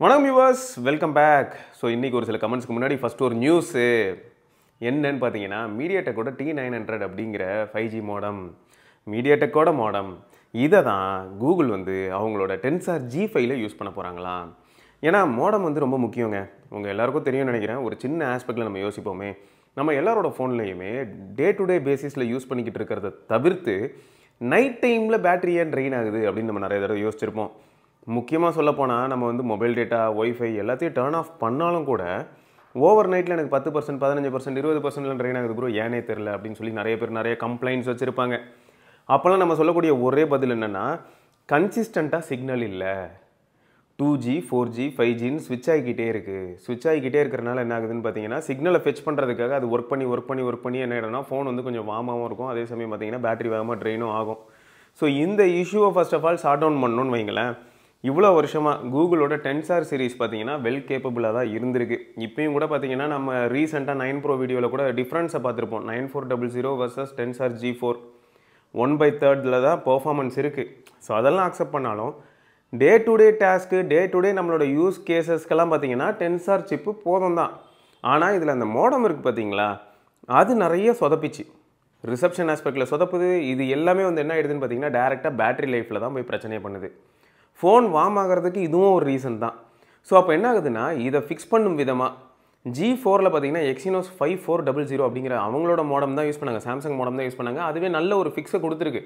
வணக்கம் viewers, welcome back. So இன்றைக்கி ஒரு சில கமெண்ட்ஸ்க்கு முன்னாடி ஃபஸ்ட்டு ஒரு நியூஸு என்னன்னு பார்த்தீங்கன்னா, மீடியாடெக்கோட T900 அப்படிங்கிற 5G மோடம், மீடியாடெக்கோட மோடம் இதை தான் கூகுள் வந்து அவங்களோட டென்சார் G5ல யூஸ் பண்ண போகிறாங்களாம். ஏன்னா மோடம் வந்து ரொம்ப முக்கியங்க. உங்கள் எல்லாருக்கும் தெரியும்னு நினைக்கிறேன். ஒரு சின்ன ஆஸ்பெக்டில் நம்ம யோசிப்போமே, நம்ம எல்லாரோட ஃபோன்லேயுமே டே டு டே பேசிஸில் யூஸ் பண்ணிக்கிட்டு இருக்கிறத தவிர்த்து நைட் டைமில் பேட்டரி ஏன் ட்ரெயின் ஆகுது அப்படின்னு நம்ம நிறைய தடவை யோசிச்சிருப்போம். முக்கியமாக சொல்லப்போனால் நம்ம வந்து மொபைல் டேட்டா, ஒய்ஃபை எல்லாத்தையும் டர்ன் ஆஃப் பண்ணாலும் கூட ஓவர் நைட்டில் எனக்கு 10%, 15%, 20% ட்ரெயின் ஆகுது ப்ரோ, ஏனே தெரில அப்படின்னு சொல்லி நிறைய பேர் நிறைய கம்ப்ளைண்ட்ஸ் வச்சுருப்பாங்க. அப்போல்லாம் நம்ம சொல்லக்கூடிய ஒரே பதில் என்னென்னா, கன்சிஸ்டண்ட்டாக சிக்னல் இல்லை. 2G, 4G, 5Gன்னு ஸ்விட்ச் ஆகிக்கிட்டே இருக்குது. ஸ்விட்ச் ஆகிக்கிட்டே இருக்கிறனால என்ன ஆகுதுன்னு பார்த்தீங்கன்னா, சிக்னலை ஃபெச் பண்ணுறதுக்காக அது ஒர்க் பண்ணி என்ன ஆகிடும்னா ஃபோன் வந்து கொஞ்சம் வார்மாகவும் இருக்கும். அதே சமயம் பார்த்தீங்கன்னா பேட்டரி வேகமாக ட்ரெயினும் ஆகும். ஸோ இந்த இஷ்யூவை first of all shut down பண்ணணும்னு வைங்களேன். இவ்வளோ வருஷமாக கூகுளோட டென்சார் சீரிஸ் பார்த்தீங்கன்னா வெல் கேப்பபிளாக தான் இருந்திருக்கு. இப்பயும் கூட பார்த்தீங்கன்னா நம்ம ரீசெண்டாக 9 Pro வீடியோவில் கூட டிஃப்ரென்ஸை பார்த்துருப்போம். 9400 வர்சஸ் டென்சார் G4 1/3 தான் பெர்ஃபார்மன்ஸ் இருக்குது. ஸோ அதெல்லாம் அக்செப்ட் பண்ணாலும் day to day task, day to day நம்மளோட யூஸ் கேசஸ்க்கெல்லாம் பார்த்தீங்கன்னா டென்சார் சிப்பு போதும் தான். ஆனால் இதில் அந்த மோடம் இருக்குது பார்த்தீங்களா, அது நிறைய சொதப்பிச்சு. ரிசப்ஷன் ஆஸ்பெக்டில் சொதப்புது. இது எல்லாமே வந்து என்ன ஆகிடுதுன்னு பார்த்தீங்கன்னா டேரெக்டாக பேட்டரி லைஃப்பில் தான் போய் பிரச்சனையே பண்ணுது. ஃபோன் வார்ம் ஆகிறதுக்கு இதுவும் ஒரு ரீசன் தான். ஸோ அப்போ என்ன ஆகுதுன்னா, இதை ஃபிக்ஸ் பண்ணும் விதமாக G4ல் பார்த்தீங்கன்னா Exynos 5400 அப்படிங்கிற அவங்களோட மோடம் தான் யூஸ் பண்ணாங்க. சாம்சங் மோடம் தான் யூஸ் பண்ணாங்க. அதுவே நல்ல ஒரு ஃபிக்ஸை கொடுத்துருக்கு.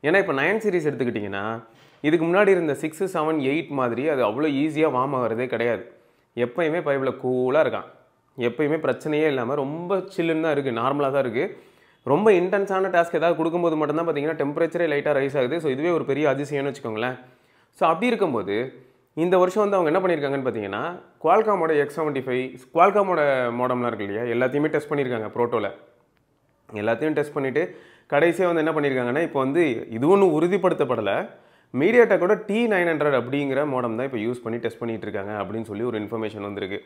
ஏன்னா இப்போ 9 சீரிஸ் எடுத்துக்கிட்டிங்கன்னா, இதுக்கு முன்னாடி இருந்த 6, 7, 8 மாதிரி அது அவ்வளோ ஈஸியாக வார்ம் ஆகிறதே கிடையாது. எப்போயுமே பைப்பில் கூலாக இருக்கான். எப்போயுமே பிரச்சனையே இல்லாமல் ரொம்ப சில்லுன்னு தான் இருக்குது, நார்மலாக தான் இருக்குது. ரொம்ப இன்டென்ஸான டாஸ்க் ஏதாவது கொடுக்கும்போது மட்டும்தான் பார்த்தீங்கன்னா டெம்பரேச்சரே லைட்டாக ரைஸ் ஆகுது. ஸோ இதுவே ஒரு பெரிய அதிசயம்னு வச்சுக்கோங்களேன். ஸோ அப்படி இருக்கும்போது இந்த வருஷம் வந்து அவங்க என்ன பண்ணியிருக்காங்கன்னு பார்த்தீங்கன்னா, குவால்காமோட X75, குவால்காமோட மோடம்லாம் இருக்கு இல்லையா, எல்லாத்தையுமே டெஸ்ட் பண்ணியிருக்காங்க. ப்ரோட்டோவில் எல்லாத்தையும் டெஸ்ட் பண்ணிவிட்டு கடைசியாக வந்து என்ன பண்ணியிருக்காங்கன்னா, இப்போ வந்து இது ஒன்றும் உறுதிப்படுத்தப்படலை, மீடியாடெக்கோட T900 அப்படிங்கிற மோடம் தான் இப்போ யூஸ் பண்ணி டெஸ்ட் பண்ணிகிட்டு இருக்காங்க அப்படின்னு சொல்லி ஒரு இன்ஃபர்மேஷன் வந்திருக்கு.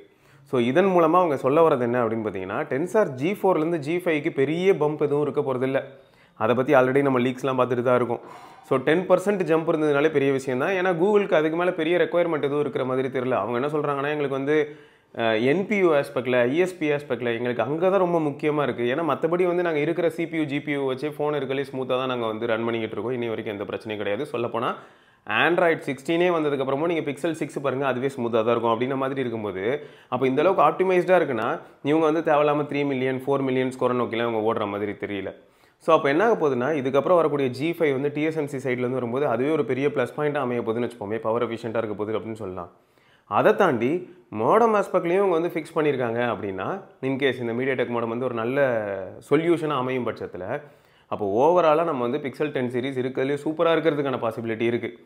ஸோ இதன் மூலமாக அவங்க சொல்ல வரது என்ன அப்படின்னு பார்த்தீங்கன்னா, டென்சார் G4லேருந்து G5க்கு பெரிய பம்ப் எதுவும் இருக்க போகிறதில்ல. அதை பற்றி ஆல்ரெடி நம்ம லீக்ஸ்லாம் பார்த்துட்டு தான் இருக்கும். ஸோ 10% ஜம்ப் இருந்ததுனாலே பெரிய விஷயம் தான். ஏன்னா கூகுளுக்கு அதுக்கு மேலே பெரிய ரெக்குயர்மெண்ட் எதுவும் இருக்கிற மாதிரி தெரியல. அவங்க என்ன சொல்கிறாங்கன்னா, எங்களுக்கு வந்து NPU ஆஸ்பெக்டில், ISP ஆஸ்பெக்டில் எங்களுக்கு அங்கே தான் ரொம்ப முக்கியமாக இருக்குது. ஏன்னா மற்றபடி வந்து நாங்கள் இருக்கிற CPU, GPU வச்சு ஃபோன் இருக்கலே ஸ்மூத்தாக தான் நாங்கள் வந்து ரன் பண்ணிக்கிட்டு இருக்கோம். இனி வரைக்கும் எந்த பிரச்சனையும் கிடையாது. சொல்லப்போனால் ஆண்ட்ராய்ட் 16 வந்ததுக்கப்புறமும் நீங்கள் Pixel 6 பாருங்கள், அதுவே ஸ்மூத்தாக தான் இருக்கும். அப்படின்ற மாதிரி இருக்கும்போது அப்போ இந்தளவுக்கு ஆப்டிமைஸ்டாக இருக்குன்னா, இவங்க வந்து தேவையில்லாமல் 3 மில்லியன் 4 மில்லியன் ஸ்கோரை நோக்கிலாம் அவங்க ஓடுற மாதிரி தெரியல. ஸோ அப்போ என்ன ஆக போகுதுன்னா, இதுக்கப்புறம் வரக்கூடிய G5 வந்து TSMC சைட்லேருந்து வரும்போது அதுவே ஒரு பெரிய ப்ளஸ் பாயிண்ட்டாக அமைய போகுதுன்னு வச்சுப்போமே, பவர் எஃபிஷியண்ட்டாக இருக்க போகுது அப்படின்னு சொல்லலாம். அதை தாண்டி மோடம் ஆஸ்பெக்ட்லேயும் அவங்க வந்து ஃபிக்ஸ் பண்ணியிருக்காங்க அப்படின்னா, இன்கேஸ் இந்த மீடியாடெக் மோடம் வந்து ஒரு நல்ல சொல்யூஷனாக அமையும் பட்சத்தில், அப்போ ஓவராலாக நம்ம வந்து Pixel 10 சீரிஸ் இருக்கிறதுலேயே சூப்பராக இருக்கிறதுக்கான பாசிபிலிட்டி இருக்குது.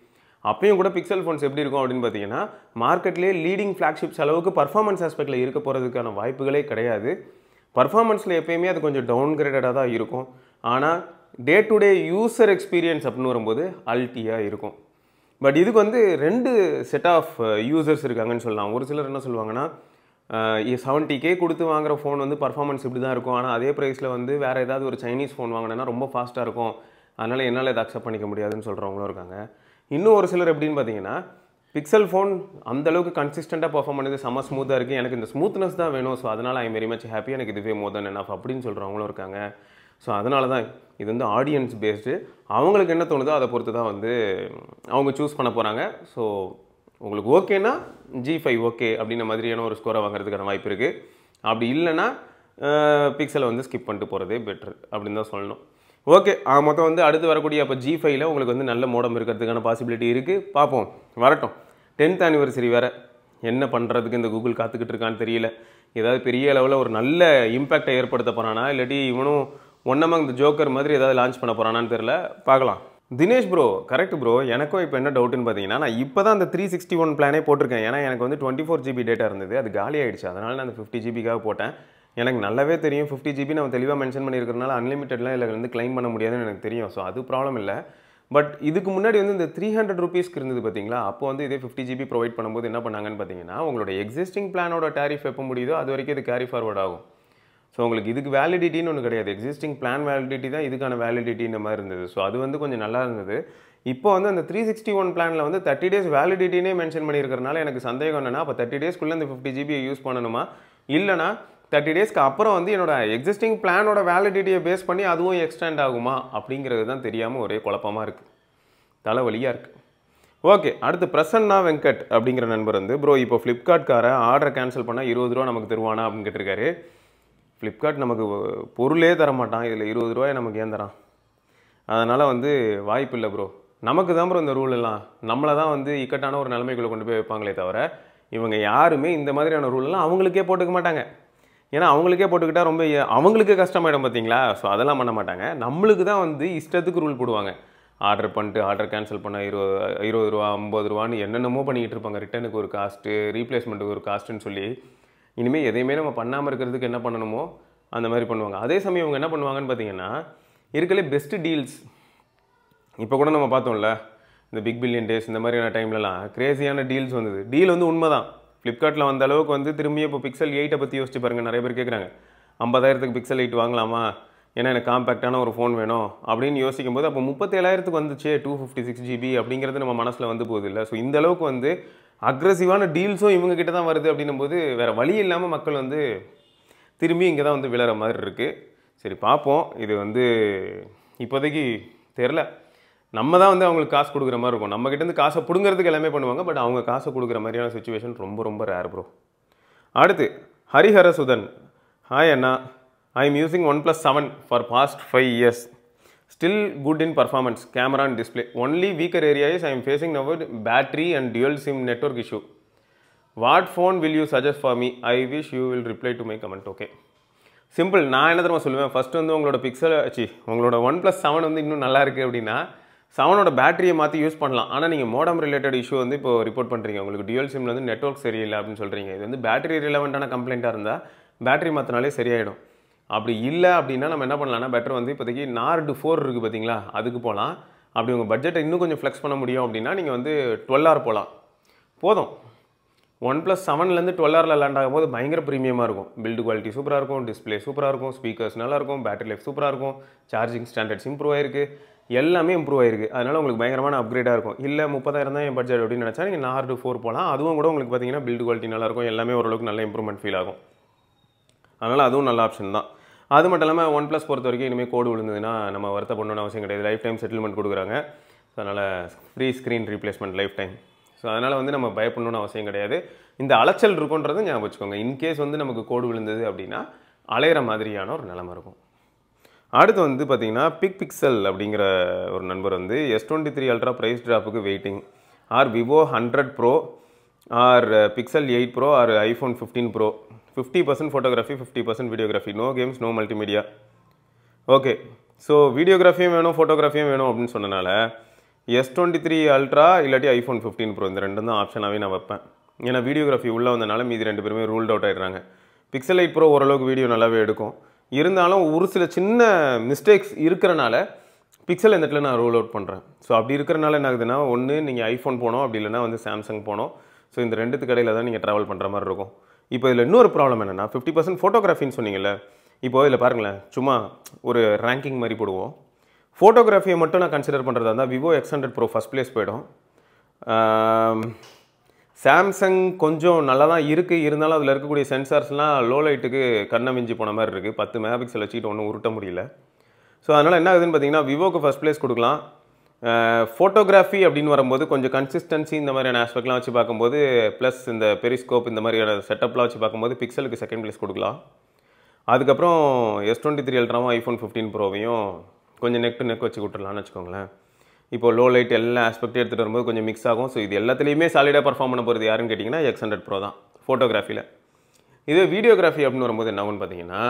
அப்பயும் கூட பிக்சல் ஃபோன்ஸ் எப்படி இருக்கும் அப்படின்னு பார்த்தீங்கன்னா, மார்க்கெட்லேயே லீடிங் ஃப்ளாக்ஷிப்ஸ் அளவுக்கு பர்ஃபார்மன்ஸ் ஆஸ்பெக்டில் இருக்க போகிறதுக்கான வாய்ப்புகளே கிடையாது. பர்ஃபார்மன்ஸில் எப்போயுமே அது கொஞ்சம் டவுன் கிரேடடாக தான் இருக்கும். ஆனால் day to day user experience அப்படின்னு வரும்போது அல்ட்டியாக இருக்கும். பட் இதுக்கு வந்து 2 செட் ஆஃப் யூசர்ஸ் இருக்காங்கன்னு சொல்லலாம். ஒரு சிலர் என்ன சொல்லுவாங்கன்னா, 70K கொடுத்து வாங்குகிற ஃபோன் வந்து பர்ஃபார்மன்ஸ் இப்படி தான் இருக்கும், ஆனால் அதே ப்ரைஸில் வந்து வேறு ஏதாவது ஒரு சைனீஸ் ஃபோன் வாங்கினேன்னா ரொம்ப ஃபாஸ்ட்டாக இருக்கும், அதனால் என்னால் இதை அக்செப்ட் பண்ணிக்க முடியாதுன்னு சொல்கிறவங்களும் இருக்காங்க. இன்னும் ஒரு சிலர் எப்படின்னு பார்த்தீங்கன்னா, பிக்சல் ஃபோன் அந்தளவுக்கு கன்சிஸ்டண்ட்டாக பர்ஃபார்ம் பண்ணுது, செம்ம ஸ்மூத்தாக இருக்குது, எனக்கு இந்த ஸ்மூத்னஸ் தான் வேணும், ஸோ அதனால் I am very much happy, எனக்கு இதுவே மோர் தென் எனஃப் அப்படின்னு சொல்கிறவங்களும் இருக்காங்க. ஸோ அதனால தான் இது வந்து ஆடியன்ஸ் பேஸ்டு. அவங்களுக்கு என்ன தோணுதோ அதை பொறுத்து தான் வந்து அவங்க சூஸ் பண்ண போகிறாங்க. ஸோ உங்களுக்கு ஓகேனா G5 ஓகே அப்படின்ற மாதிரியான ஒரு ஸ்கோரை வாங்குறதுக்கான வாய்ப்பு இருக்குது. அப்படி இல்லைன்னா பிக்சலை வந்து ஸ்கிப் பண்ணிட்டு போகிறதே பெட்ரு அப்படின்னு தான் சொல்லணும். ஓகே, மொத்தம் வந்து அடுத்து வரக்கூடிய அப்போ G5ல உங்களுக்கு வந்து நல்ல மோடம் இருக்கிறதுக்கான பாசிபிலிட்டி இருக்குது. பார்ப்போம், வரட்டும். 10th anniversary வேறு, என்ன பண்ணுறதுக்கு இந்த கூகுள் காத்துக்கிட்டு இருக்கான்னு தெரியல. ஏதாவது பெரிய லெவலில் ஒரு நல்ல இம்பேக்டை ஏற்படுத்த போகிறானா, இல்லாட்டி இவனும் ஒன் அமங் தி ஜோக்கர் மாதிரி ஏதாவது லான்ச் பண்ண போகிறானான்னு தெரியல, பார்க்கலாம். Dinesh bro, correct bro. எனக்கும் இப்போ என்ன டவுட்டுன்னு பார்த்தீங்கன்னா, நான் இப்போ தான் அந்த 361 பிளானே போட்டிருக்கேன். ஏன்னா எனக்கு வந்து 24 GB டேட்டா இருந்தது, அது காலி ஆகிடுச்சு. அதனால் நான் அந்த 50 GBக்காக போட்டேன். எனக்கு நல்லாவே தெரியும் 50 GB நம்ம தெளிவாக மென்ஷன் பண்ணியிருக்கிறதுனால அன்லிமிட்டட்லாம் இதில் வந்து கிளைம் பண்ண முடியாதுன்னு எனக்கு தெரியும். ஸோ அது ப்ராப்ளம் இல்லை. பட் இதுக்கு முன்னாடி வந்து இந்த 300 ரூபீஸ்க்கு இருந்தது பார்த்தீங்களா, அப்போ வந்து இதே 50 GB ப்ரொவைட் பண்ணும்போது என்ன பண்ணாங்கன்னு பார்த்தீங்கன்னா, உங்களோட எக்ஸிஸ்டிங் பிளானோட டேரிஃப் எப்போ முடியுதோ அது வரைக்கும் இது கேரி ஃபார்வர்ட் ஆகும். ஸோ உங்களுக்கு இதுக்கு வேலிடிட்டின்னு ஒன்று கிடையாது. எக்ஸிஸ்டிங் பிளான் வேலிடிட்டி தான் இதுக்கான வேலிடிட்டின்ற மாதிரி இருந்தது. ஸோ அது வந்து கொஞ்சம் நல்லா இருந்தது. இப்போ வந்து அந்த 361 பிளானில் வந்து 30 days வேலிடிட்டினே மென்ஷன் பண்ணியிருக்கிறனால எனக்கு சந்தேகம் என்னன்னா, அப்போ 30 daysக்குள்ளே இந்த 50 GB யூஸ் பண்ணணுமா, இல்லைனா 30 daysக்கு அப்புறம் வந்து என்னோட எக்ஸிஸ்டிங் பிளானோட வேலிடிட்டியை பேஸ் பண்ணி அதுவும் எக்ஸ்டெண்ட் ஆகுமா அப்படிங்கிறது தான் தெரியாமல் ஒரே குழப்பமாக இருக்குது, தலைவலியாக இருக்குது. ஓகே, அடுத்து பிரசன்னா வெங்கட் அப்படிங்கிற நண்பர் வந்து ப்ரோ இப்போ ஃப்ளிப்கார்ட்காரன் ஆர்டர் கேன்சல் பண்ணால் 20 ரூபா நமக்கு தருவானா அப்படின்னு கேட்டிருக்காரு. ஃப்ளிப்கார்ட் நமக்கு பொருளே தர மாட்டான், இதில் 20 ரூபாய் நமக்கு ஏன் தரான்? அதனால் வந்து வாய்ப்பு இல்லை ப்ரோ. நமக்கு தான் ப்ரோ இந்த ரூல் எல்லாம், நம்மளை தான் வந்து இக்கட்டான ஒரு நிலைமைக்குள்ளே கொண்டு போய் வைப்பாங்களே தவிர இவங்க யாருமே இந்த மாதிரியான ரூலெல்லாம் அவங்களுக்கே போட்டுக்க மாட்டாங்க. ஏன்னா அவங்களுக்கே போட்டுக்கிட்டால் ரொம்ப அவங்களுக்கு கஷ்டமாயிடும் பார்த்தீங்களா. ஸோ அதெல்லாம் பண்ண மாட்டாங்க. நம்மளுக்கு தான் வந்து இஷ்டத்துக்கு ரூல் போடுவாங்க. ஆர்டர் பண்ணிட்டு ஆர்டர் கேன்சல் பண்ண 20 ரூபா 50 ரூபான்னு என்னென்னமோ பண்ணிக்கிட்டு இருப்பாங்க. ரிட்டனுக்கு ஒரு காஸ்ட்டு, ரீப்ளேஸ்மெண்ட்டுக்கு ஒரு காஸ்ட்டுன்னு சொல்லி இனிமேல் எதையுமே நம்ம பண்ணாமல் இருக்கிறதுக்கு என்ன பண்ணணுமோ அந்த மாதிரி பண்ணுவாங்க. அதே சமயம் இவங்க என்ன பண்ணுவாங்கன்னு பார்த்தீங்கன்னா, இருக்கலே பெஸ்ட்டு டீல்ஸ். இப்போ கூட நம்ம பார்த்தோம்ல, இந்த பிக் பில்லியன் டேஸ் இந்த மாதிரியான டைம்லலாம் கிரேசியான டீல்ஸ் வந்தது. டீல் வந்து உண்மை தான். ஃப்ளிப்கார்ட்டில் வந்த அளவுக்கு வந்து திரும்பியும் இப்போ பிக்சல் 8 பற்றி யோசிச்சு பாருங்கள். நிறைய பேர் கேட்குறாங்க 50,000க்கு பிக்சல் 8 வாங்கலாமா, ஏன்னா எனக்கு காம்பேக்டான ஒரு ஃபோன் வேணும் அப்படின்னு யோசிக்கும் போது அப்போ 37,000க்கு வந்துச்சு 256 GB அப்படிங்கிறது நம்ம மனசில் வந்து போகுது இல்லை. ஸோ இந்த அளவுக்கு வந்து அக்ரெசிவான டீல்ஸும் இவங்க கிட்ட தான் வருது அப்படின்னும் போது வேறு வழி இல்லாமல் மக்கள் வந்து திரும்பி இங்கே தான் வந்து விழற மாதிரி இருக்குது. சரி பார்ப்போம். இது வந்து இப்போதைக்கு தெரில. நம்ம தான் வந்து அவங்களுக்கு காசு கொடுக்குற மாதிரி இருக்கும். நம்மக்கிட்டேருந்து காசை பிடுங்கிறதுக்கு எல்லாமே பண்ணுவாங்க. பட் அவங்க காசை கொடுக்குற மாதிரியான சுச்சுவேஷன் ரொம்ப ரொம்ப ரேர் ப்ரோ. அடுத்து Hariharasudhan, hi Anna, I am using OnePlus 7 for past 5 years. Still good in performance, camera and display. Only weaker area is I am facing now battery and dual SIM network issue. What phone will you suggest for me? I wish you will reply to my comment. Okay. Simple. நான் என்ன தெரியுமா சொல்லுவேன், first வந்து உங்களோட pixel உங்களோட OnePlus 7 வந்து இன்னும் நல்லா இருக்குது அப்படின்னா 7ஓட பேட்டரியை மாற்றி யூஸ் பண்ணலாம். ஆனால் நீங்கள் மோடம் ரிலேட்டட் இஷ்யூ வந்து இப்போ ரிப்போர்ட் பண்ணுறீங்க. உங்களுக்கு டியூல் சிம்ல வந்து நெட்வொர்க் சரியில்லை அப்படின்னு சொல்கிறீங்க. இது வந்து பேட்டரி ரிலவெண்ட்டான கம்ப்ளைண்ட்டாக இருந்தால் பேட்டரி மாற்றினாலே சரியாயிடும். அப்படி இல்லை அப்படின்னா நம்ம என்ன பண்ணலாம்னா பெட்டர் வந்து இப்போதைக்கு நார்டு 4 இருக்குது பார்த்தீங்களா, அதுக்கு போகலாம். அப்படி உங்கள் பட்ஜெட்டை இன்னும் கொஞ்சம் ஃப்ளெக்ஸ் பண்ண முடியும் அப்படின்னா நீங்கள் வந்து 12R போகலாம். போதும். OnePlus 7லேருந்து 12Rல லேண்ட் ஆகும்போது பயங்கர ப்ரீமியமாக இருக்கும். பில்டு குவாலிட்டி சூப்பராக இருக்கும், டிஸ்பிளே சூப்பராக இருக்கும், ஸ்பீக்கர்ஸ் நல்லாயிருக்கும், பேட்டரி லைஃப் சூப்பராக இருக்கும், சார்ஜிங் ஸ்டாண்டர்ட்ஸ் இம்ப்ரூவ் ஆயிருக்கு, எல்லாமே இம்ப்ரூவ் ஆயிருக்கு. அதனால் உங்களுக்கு பயங்கரமான அப்கிரேடாக இருக்கும். இல்லை 30,000 தான் என் பட்ஜெட் அப்படின்னு நினச்சா நீங்கள் நார்டு 4 போகலாம். அதுவும் கூட உங்களுக்கு பார்த்தீங்கன்னா பில்டு குவாலிட்டி நல்லாயிருக்கும், எல்லாமே ஓரளவுக்கு நல்ல இம்ப்ரூவ்மெண்ட் ஃபீல் ஆகும். அதனால் அதுவும் நல்ல ஆப்ஷன் தான். அது மட்டும் இல்லாமல் OnePlus பொறுத்த வரைக்கும் இனிமேல் கோடு விழுந்ததுன்னா நம்ம வருத்தப்படணும்னு அவசியம் கிடையாது. லைஃப் டைம் செட்டில்மெண்ட் கொடுக்குறாங்க. ஸோ அதனால் free screen replacement life time. So அதனால் வந்து நம்ம பயப்படணும்னு அவசியம் கிடையாது. இந்த அலைச்சல் இருக்குன்றதை ஞாபகம் வச்சுக்கோங்க. இன்கேஸ் வந்து நமக்கு கோடு விழுந்தது அப்படின்னா அலையிற மாதிரியான ஒரு நிலைமை இருக்கும். அடுத்து வந்து பார்த்திங்கன்னா பிக்சல் அப்படிங்கிற ஒரு நண்பர் வந்து S23 Ultra ப்ரைஸ் ட்ராப்புக்கு waiting, or Vivo 100 Pro or Pixel 8 Pro or iPhone 15 Pro, 50% photography 50% videography, no games no multimedia. Okay, so வீடியோகிராஃபியும் வேணும் ஃபோட்டோகிராஃபியும் வேணும் அப்படின்னு சொன்னனால S23 Ultra இல்லாட்டி iPhone 15 Pro இந்த ரெண்டும் தான் ஆப்ஷனாகவே நான் வைப்பேன். ஏன்னா வீடியோகிராஃபி உள்ளே வந்தனால மீதி 2 பேருமே ரூல்ட் அவுட் ஆகிடுறாங்க. Pixel 8 Pro ஓரளவுக்கு வீடியோ நல்லாவே எடுக்கும். இருந்தாலும் ஒரு சில சின்ன மிஸ்டேக்ஸ் இருக்கிறனால பிக்சல் இந்த இடத்துல நான் ரோல் அவுட் பண்ணுறேன். ஸோ அப்படி இருக்கிறனால என்ன ஆகுதுன்னா, ஒன்று நீங்கள் ஐஃபோன் போனோம், அப்படி இல்லைனா வந்து சாம்சங் போனோம். ஸோ இந்த ரெண்டுத்துக்கு இடையில தான் நீங்கள் ட்ராவல் பண்ணுற மாதிரி இருக்கும். இப்போ இதில் இன்னொரு ப்ராப்ளம் என்னென்னா 50% ஃபோட்டோகிராஃபின்னு சொன்னீங்கல்ல. இப்போது இதில் பாருங்களேன், சும்மா ஒரு ரேங்கிங் மாதிரி போடுவோம். ஃபோட்டோகிராஃபியை மட்டும் நான் கன்சிடர் பண்ணுறதா இருந்தால் Vivo X100 Pro first place போயிடும். சாம்சங் கொஞ்சம் நல்லா தான் இருக்குது, இருந்தாலும் அதில் இருக்கக்கூடிய சென்சார்ஸ்லாம் லோ லைட்டுக்கு கண்ணை மிஞ்சி போன மாதிரி இருக்குது. 10 மெகாபிக்சல் வச்சுக்கிட்டு ஒன்றும் உருட்ட முடியல. ஸோ அதனால் என்ன ஆகுதுன்னு பார்த்தீங்கன்னா, விவோக்கு ஃபஸ்ட் ப்ளேஸ் கொடுக்கலாம். ஃபோட்டோகிராஃபி அப்படின்னு வரும்போது கொஞ்சம் கன்சிஸ்டன்சி இந்த மாதிரியான ஆஸ்பெக்ட்லாம் வச்சு பார்க்கும்போது, ப்ளஸ் இந்த பெரிஸ்கோப் இந்த மாதிரியான செட்டப்லாம் வச்சு பார்க்கும்போது பிக்சலுக்கு செகண்ட் ப்ளேஸ் கொடுக்கலாம். அதுக்கப்புறம் S23 Ultraவும் iPhone 15 Proவையும் கொஞ்சம் நெக் டு நெக் வச்சு விட்டுறலான்னு வச்சுக்கோங்களேன். இப்போது லோ லைட் எல்லா ஆஸ்பெக்ட்டும் எடுத்துகிட்டு வரும்போது கொஞ்சம் மிக்ஸ் ஆகும். ஸோ இது எல்லாத்துலேயுமே சாலிடாக பர்ஃபார்ம் பண்ண போகிறது யாருன்னு கேட்டிங்கன்னா X100 Pro தான் ஃபோட்டோகிராஃபியில். இதே வீடியோகிராஃபி அப்படின்னு வரும்போது என்ன ஆகுன்னு பார்த்தீங்கன்னா,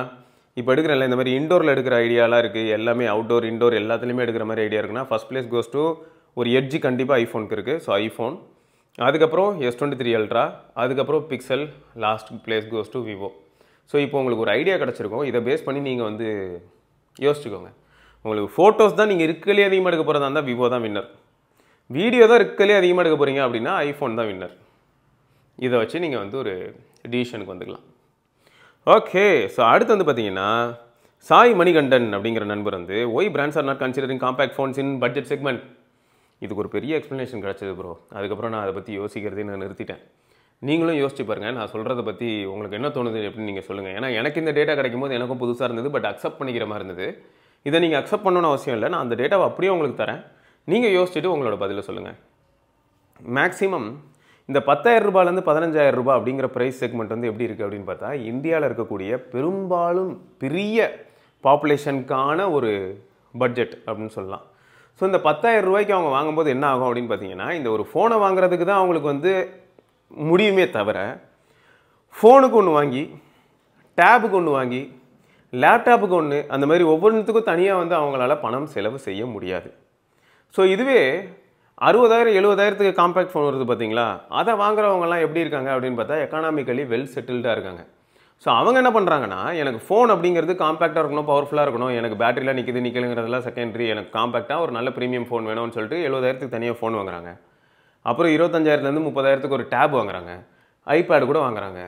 இப்போ எடுக்கிறேன்ல இந்த மாதிரி இண்டோரில் எடுக்கிற ஐடியாலாம் இருக்குது, எல்லாமே அவுட்டோர் இண்டோர் எல்லாத்துலேயுமே எடுக்கிற மாதிரி ஐடியா இருக்குன்னா ஃபஸ்ட் ப்ளேஸ் கோஸ் டு ஒரு எட்ஜி கண்டிப்பாக ஐஃபோனுக்கு இருக்குது. ஸோ ஐஃபோன், அதுக்கப்புறம் S23 Ultra, அதுக்கப்புறம் pixel, last place goes to Vivo. So இப்போ உங்களுக்கு ஒரு ஐடியா கிடச்சிருக்கும். இதை பேஸ் பண்ணி நீங்கள் வந்து யோசிச்சுக்கோங்க. உங்களுக்கு ஃபோட்டோஸ் தான் நீங்கள் இருக்கலே அதிகமாக எடுக்க போகிறதா இருந்தால் விவோ தான் வின்னர். வீடியோ தான் இருக்கலே அதிகமாக எடுக்க போகிறீங்க அப்படின்னா ஐஃபோன் தான் வின்னர். இதை வச்சு நீங்கள் வந்து ஒரு டிசிஷனுக்கு வந்துக்கலாம். ஓகே, ஸோ அடுத்து வந்து பார்த்தீங்கன்னா சாய் மணிகண்டன் அப்படிங்கிற நண்பர் வந்து why brands are not considering compact phones in budget segment. இதுக்கு ஒரு பெரிய எக்ஸ்ப்ளனேஷன் கிடச்சிது ப்ரோ. அதுக்கப்புறம் நான் அதை பற்றி யோசிக்கிறதே நான் நிறுத்திட்டேன். நீங்களும் யோசிச்சு பாருங்கள், நான் சொல்கிறத பற்றி உங்களுக்கு என்ன தோணுது எப்படின்னு நீங்கள் சொல்லுங்கள். ஏன்னா எனக்கு இந்த டேட்டா கிடைக்கும் போது எனக்கும் புதுசாக இருந்தது, பட் அக்செப்ட் பண்ணிக்கிற மாதிரி இருந்தது. இதை நீங்கள் அக்செப்ட் பண்ணணும்னு அவசியம் இல்லை, நான் அந்த டேட்டாவை அப்படியே உங்களுக்கு தரேன். நீங்கள் யோசிச்சுட்டு உங்களோட பதிலை சொல்லுங்கள். மேக்ஸிமம் இந்த 10,000 ரூபாயிலேருந்து 15,000 ரூபாய் அப்படிங்கிற ப்ரைஸ் செக்மெண்ட் வந்து எப்படி இருக்குது அப்படின்னு பார்த்தா, இந்தியாவில் இருக்கக்கூடிய பெரும்பாலும் பெரிய பாப்புலேஷனுக்கான ஒரு பட்ஜெட் அப்படின்னு சொல்லலாம். ஸோ இந்த 10,000 ரூபாய்க்கு அவங்க வாங்கும்போது என்ன ஆகும் அப்படின்னு பார்த்தீங்கன்னா, இந்த ஒரு ஃபோனை வாங்குறதுக்கு தான் அவங்களுக்கு வந்து முடியுமே தவிர, ஃபோனுக்கு ஒன்று வாங்கி, டேபுக்கு ஒன்று வாங்கி, லேப்டாப்புக்கு ஒன்று, அந்த மாதிரி ஒவ்வொன்றுத்துக்கும் தனியாக வந்து அவங்களால பணம் செலவு செய்ய முடியாது. ஸோ இதுவே 60,000 70,000க்கு காம்பேக்ட் ஃபோன் வருது பார்த்தீங்களா, அதை வாங்குறவங்கலாம் எப்படி இருக்காங்க அப்படின்னு பார்த்தா எக்கனாமிக்கலி வெல் செட்டில்டாக இருக்காங்க. ஸோ அவங்க என்ன பண்ணுறாங்கன்னா, எனக்கு ஃபோன் அப்படிங்கிறது காம்பேக்டாக இருக்கணும், பவர்ஃபுல்லாக இருக்கணும், எனக்கு பேட்டரியில் நிற்குதுங்கிறதெல்லாம் செகண்டரி, எனக்கு காம்பேக்டாக ஒரு நல்ல ப்ரீமியம் ஃபோன் வேணும்னு சொல்லிட்டு 70,000க்கு தனியாக ஃபோன் வாங்குறாங்க. அப்புறம் 25,000லேருந்து 30,000க்கு ஒரு டேப் வாங்குறாங்க, ஐபேடு கூட வாங்குறாங்க.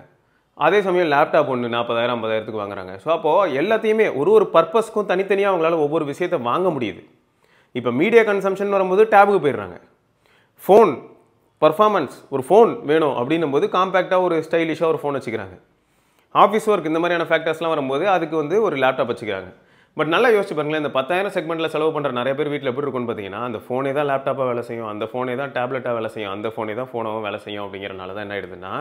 அதே சமயம் லேப்டாப் ஒன்று 40,000 50,000க்கு வாங்குறாங்க. ஸோ அப்போது எல்லாத்தையுமே ஒரு பர்பஸ்க்கும் தனித்தனியாக அவங்களால ஒவ்வொரு விஷயத்தை வாங்க முடியுது. இப்போ மீடியா கன்சம்ஷன் வரும்போது டேபுக்கு போயிடுறாங்க. ஃபோன் பர்ஃபார்மன்ஸ், ஒரு ஃபோன் வேணும் அப்படின்னும் போது காம்பேக்டாக ஒரு ஸ்டைலிஷாக ஒரு ஃபோன் வச்சுக்கிறாங்க. ஆஃபீஸ் ஒர்க் இந்த மாதிரியான ஃபேக்டர்ஸ்லாம் வரும்போது அதுக்கு வந்து ஒரு லேப்டாப் வச்சுக்கிறாங்க. பட் நல்லா யோசிச்சு பாருங்களேன், இந்த 10,000 செக்மெண்ட்டில் செலவு பண்ணுற நிறைய பேர் வீட்டில் எப்படி இருக்குன்னு பார்த்தீங்கன்னா, அந்த ஃபோனே தான் லேப்டாப்பாக வேலை செய்யும், அந்த ஃபோனே தான் டேப்லெட்டாக வேலை செய்யும், அந்த ஃபோனே தான் ஃபோனாகவும் வேலை செய்யும். அப்படிங்கிறனால தான் என்ன ஆயிடுதுன்னா,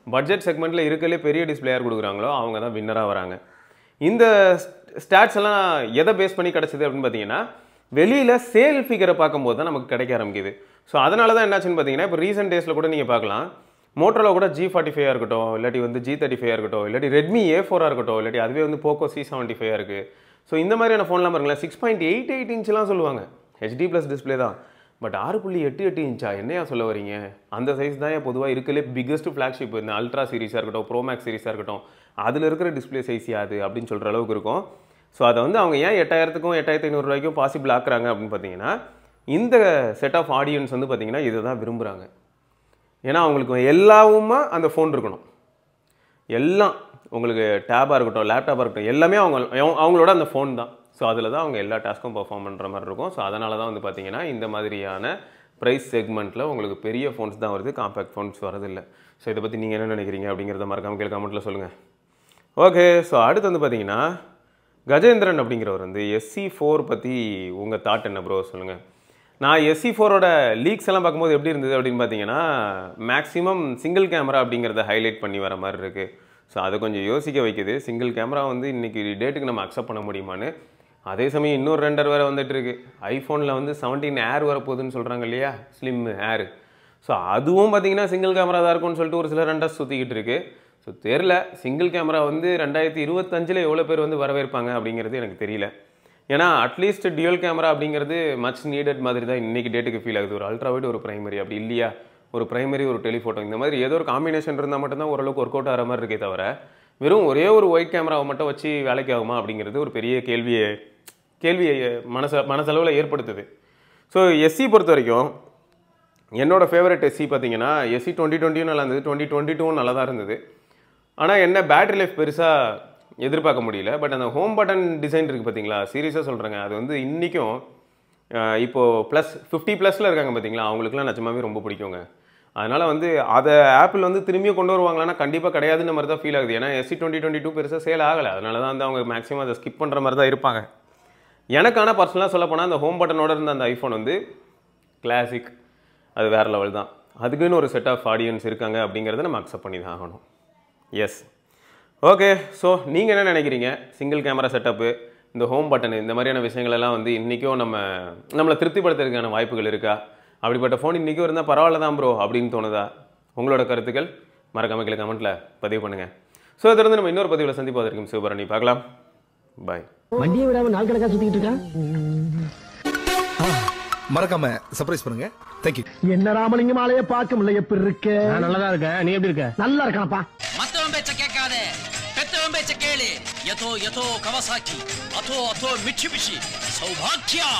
பட்ஜெட் செக்மெண்ட்டில் இருக்கலே பெரிய டிஸ்பிளே யார் கொடுக்குறாங்களோ அவங்க தான் வின்னராக வராங்க. இந்த ஸ்டாட்ஸ் எல்லாம் எதை பேஸ் பண்ணி கிடச்சிது அப்படின்னு பார்த்தீங்கன்னா, வெளியில் சேல் ஃபிகரை பார்க்கும்போது தான் நமக்கு கிடைக்க ஆரம்பிக்குது. ஸோ அதனால தான் என்னாச்சுன்னு பார்த்தீங்கன்னா, இப்போ ரீசெண்ட் டேஸில் கூட நீங்கள் பார்க்கலாம், மோட்டோல கூட G45 இருக்கட்டும், இல்லாட்டி வந்து G35 இருக்கட்டும், இல்லாட்டி ரெட்மி A4 இருக்கட்டும், இல்லாட்டி அதுவே வந்து போக்கோ C75 இருக்குது. ஸோ இந்த மாதிரியான ஃபோன்லாம் பாருங்களேன், 6.88 இன்ச்லாம் சொல்லுவாங்க, HD ப்ளஸ் டிஸ்பிளே தான். பட் 6.88 இன்ச்சா என்னையா சொல்ல வரீங்க? அந்த சைஸ் தான் பொதுவாக இருக்கலே பிக்கஸ்ட் ஃப்ளாக்ஷிப். இந்த அல்ட்ரா சீரிஸாக இருக்கட்டும், ப்ரோ மேக்ஸ் சீரிஸாக இருக்கட்டும், அதில் இருக்கிற டிஸ்பிளே சைஸ் யாது அப்படின்னு சொல்கிற அளவுக்கு இருக்கும். ஸோ அதை வந்து அவங்க ஏன் 8,000க்கும் 8,500 ரூபாய்க்கும் பாசிபிள் ஆக்குறாங்க அப்படின்னு பார்த்தீங்கன்னா, இந்த செட் ஆஃப் ஆடியன்ஸ் வந்து பார்த்தீங்கன்னா இதை தான் விரும்புகிறாங்க. ஏன்னா அவங்களுக்கு எல்லாவுமா அந்த ஃபோன் இருக்கணும். எல்லாம் உங்களுக்கு டேபாக இருக்கட்டும், லேப்டாப்பாக இருக்கட்டும், எல்லாமே அவங்களோட அந்த ஃபோன் தான். ஸோ அதில் தான் அவங்க எல்லா டாஸ்க்கும் பர்ஃபார்ம் பண்ணுற மாதிரி இருக்கும். ஸோ அதனால தான் வந்து பார்த்தீங்கன்னா இந்த மாதிரியான ப்ரைஸ் செக்மெண்ட்டில் உங்களுக்கு பெரிய ஃபோன்ஸ் தான் வருது, காம்பேக்ட் ஃபோன்ஸ் வரதில்லை. ஸோ இதை பற்றி நீங்கள் என்ன நினைக்கிறீங்க அப்படிங்கிறத மறக்காம கீழே கமெண்ட்டில் சொல்லுங்கள். ஓகே, ஸோ அடுத்து வந்து பார்த்தீங்கன்னா கஜேந்திரன் அப்படிங்கிறவர் வந்து SE4 பற்றி உங்கள் தாட் என்ன ப்ரோ சொல்லுங்கள். நான் SE4ஓட லீக்ஸ் எல்லாம் பார்க்கும்போது எப்படி இருந்தது அப்படின்னு பார்த்தீங்கன்னா, மேக்ஸிமம் சிங்கிள் கேமரா அப்படிங்கிறத ஹைலைட் பண்ணி வர மாதிரி இருக்குது. ஸோ அதை கொஞ்சம் யோசிக்க வைக்குது. சிங்கிள் கேமரா வந்து இன்றைக்கி டேட்டுக்கு நம்ம அக்செப்ட் பண்ண முடியுமான்னு. அதே சமயம் இன்னொரு ரெண்டர் வேறு வந்துட்டு இருக்கு. ஐஃபோனில் வந்து 17 ஏர் வரப்போகுதுன்னு சொல்கிறாங்க இல்லையா, ஸ்லிம் ஏர். ஸோ அதுவும் பார்த்தீங்கன்னா சிங்கிள் கேமரா தான் இருக்கும்னு சொல்லிட்டு ஒரு சில ரெண்டர்ஸ் சுற்றிக்கிட்டு இருக்கு. ஸோ தெரில, சிங்கிள் கேமரா வந்து 2025 எவ்வளோ பேர் வந்து வரவேற்பாங்க அப்படிங்கிறது எனக்கு தெரியல. ஏன்னா அட்லீஸ்ட் டியூல் கேமரா அப்படிங்கிறது மச் நீடட் மாதிரி தான் இன்றைக்கி டேட்டுக்கு ஃபீல் ஆகுது. ஒரு அல்ட்ராவைட், ஒரு பிரைமரி, அப்படி இல்லையா ஒரு பிரைமரி, ஒரு டெலிஃபோட்டோ, இந்த மாதிரி ஏதோ ஒரு காம்பினேஷன் இருந்தால் மட்டும்தான் ஓரளவுக்கு ஒர்க் அவுட் ஆகிற மாதிரி இருக்கே தவிர, வெறும் ஒரே ஒரு ஒயிட் கேமராவை மட்டும் வச்சு வேலைக்கு ஆகுமா அப்படிங்கிறது ஒரு பெரிய கேள்வியை மனசளவில் ஏற்படுத்துது. ஸோ SE பொறுத்த வரைக்கும் என்னோடய ஃபேவரட் SE பார்த்தீங்கன்னா SE 2020 நல்லா இருந்தது, 2022 நல்லா தான் இருந்தது. ஆனால் என்ன பேட்டரி லைஃப் பெருசாக எதிர்பார்க்க முடியல. பட் அந்த ஹோம் பட்டன் டிசைன் இருக்குது பார்த்தீங்களா, சீரியஸாக சொல்கிறேங்க, அது வந்து இன்றைக்கும் இப்போது +50+ இருக்காங்க பார்த்தீங்களா, அவங்களுக்குலாம் நிஜமாவே ரொம்ப பிடிக்குங்க. அதனால் வந்து அதை ஆப்பிள் வந்து திரும்பியும் கொண்டு வருவாங்களான்னா கண்டிப்பாக கிடையாதுன்ற மாதிரி தான் ஃபீல் ஆகுது. ஏன்னா SE 2022 பெருசாக சேல் ஆகலை. அதனால தான் வந்து அவங்க மேக்ஸிமம் அதை ஸ்கிப் பண்ணுற மாதிரி தான் இருப்பாங்க. எனக்கான பர்சனலாக சொல்ல போனால் அந்த ஹோம் பட்டனோட இருந்த அந்த ஐஃபோன் வந்து கிளாசிக், அது வேறு லெவல் தான். அதுக்குன்னு ஒரு செட் ஆஃப் ஆடியன்ஸ் இருக்காங்க அப்படிங்கிறத நம்ம அக்செப்ட் பண்ணி தான் ஆகணும். S, okay. ஸோ நீங்கள் என்ன நினைக்கிறீங்க? சிங்கிள் கேமரா செட்டப்பு, இந்த ஹோம் பட்டன், இந்த மாதிரியான விஷயங்களெல்லாம் வந்து இன்றைக்கும் நம்மளை திருப்திப்படுத்துறதுக்கான வாய்ப்புகள் இருக்கா? அப்படிப்பட்ட ஃபோன் இன்றைக்கும் இருந்தால் பரவாயில்ல தான் ப்ரோ அப்படின்னு தோணுதா? உங்களோட கருத்துக்கள் மறக்காம கீழே கமெண்ட்டில் பதிவு பண்ணுங்கள். ஸோ தொடர்ந்து நம்ம இன்னொரு பதிவில் சந்திப்பதற்கும் சிவபரணி பார்க்கலாம். பாய். வண்டியை விடாமல் நாள் கணக்காக சுற்றிக்கிட்டு இருக்கா. மறக்காம சர்ப்ரைஸ் பண்ணுங்க. தேங்க்யூ. என்ன ராமலிங்கம் ஆலையை பார்க்க முடியல, எப்படி இருக்க? நல்லா இருக்க, நீ எப்படி இருக்க? நல்லா இருக்கானப்பா. மத்தவன் பேச்ச கேட்காதே, பெத்தவன் பேச்ச கேளு. யதோ யதோ கவாசாக்கி, அதோ அதோ மிட்சுபிஷி, சௌபாக்கியா.